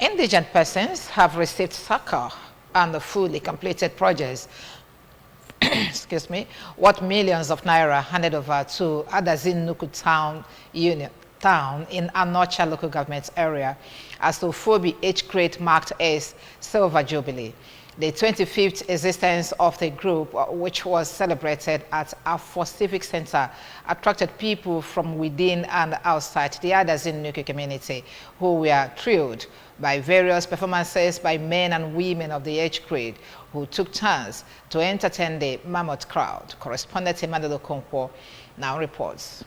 Indigent persons have received Succour and the fully completed projects excuse me, worth millions of naira handed over to Adazi Nnukwu town in Anocha local government area as the Fobi age grade marked as Silver Jubilee. The 25th existence of the group, which was celebrated at Afo Civic Center, attracted people from within and outside the Adazi Nnukwu community who were thrilled by various performances by men and women of the age grade who took turns to entertain the mammoth crowd. Correspondent Emmanuel Okonkwo now reports.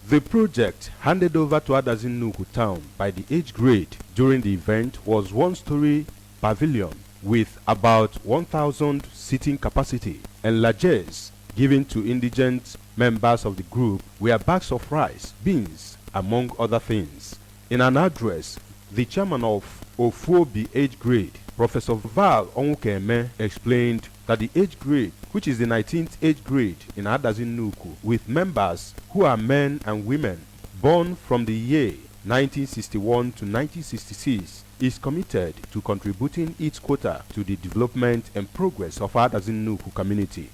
The project handed over to Adazi Nnukwu town by the age grade during the event was one-story pavilion with about 1,000 seating capacity, and largesse given to indigent members of the group were bags of rice, beans, among other things. In an address, the chairman of Ofuobi age grade, Professor Val Onwukeme, explained that the age grade, which is the 19th age grade in Adazi Nnukwu, with members who are men and women born from the year 1961 to 1966, is committed to contributing its quota to the development and progress of Adazi Nnukwu community.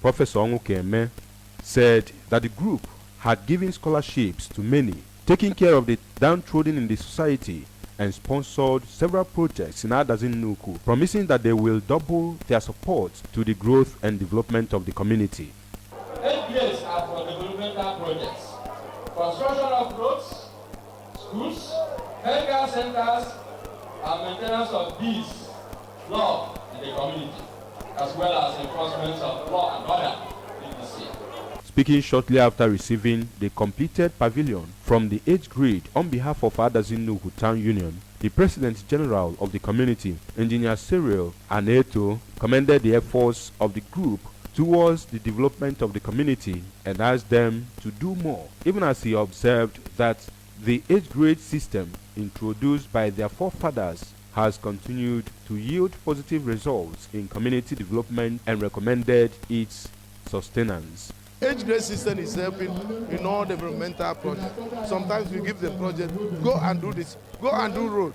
Professor Onwukeme said that the group had given scholarships to many, taking care of the downtrodden in the society, and sponsored several projects in Adazi Nnukwu, promising that they will double their support to the growth and development of the community. 8 grades are for developmental projects, construction of roads, schools, healthcare centers, and maintenance of peace, law in the community, as well as enforcement of law and order in the city. Speaking shortly after receiving the completed pavilion from the age grade on behalf of Adazi Nnukwu Town Union, the President General of the community, Engineer Cyril Aneto, commended the efforts of the group towards the development of the community and asked them to do more, even as he observed that the age grade system introduced by their forefathers has continued to yield positive results in community development and recommended its sustenance. Age grade system is helping in all developmental projects. Sometimes we give them project, go and do this, go and do road,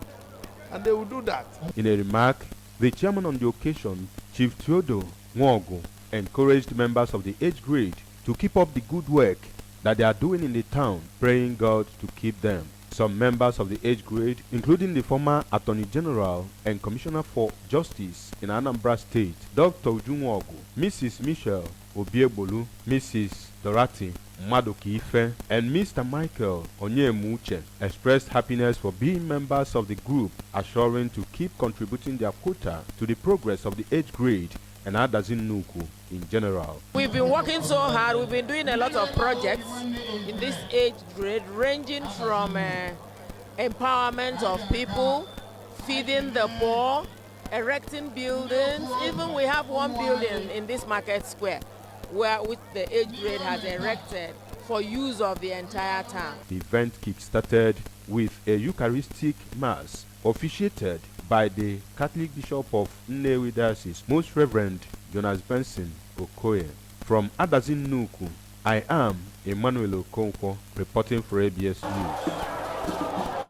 and they will do that. In a remark, the chairman on the occasion, Chief Theodore Nwogu, encouraged members of the age grade to keep up the good work that they are doing in the town, praying God to keep them. Some members of the age grade, including the former Attorney General and Commissioner for Justice in Anambra State, Dr. Ujunwogu, Mrs. Michelle Obiebolu, Mrs. Dorothy Madokiife, and Mr. Michael Onyemuche, expressed happiness for being members of the group, assuring to keep contributing their quota to the progress of the age grade and Adazi Nnukwu in general. We've been working so hard. We've been doing a lot of projects in this age grade, ranging from empowerment of people, feeding the poor, erecting buildings. Even we have one building in this market square which the age grade has erected for use of the entire town. The event kick-started with a Eucharistic Mass officiated by the Catholic Bishop of Nnukwu Diocese, Most Reverend Jonas Benson Okoye. From Adazi Nnukwu, I am Emmanuel Okonkwo reporting for ABS News.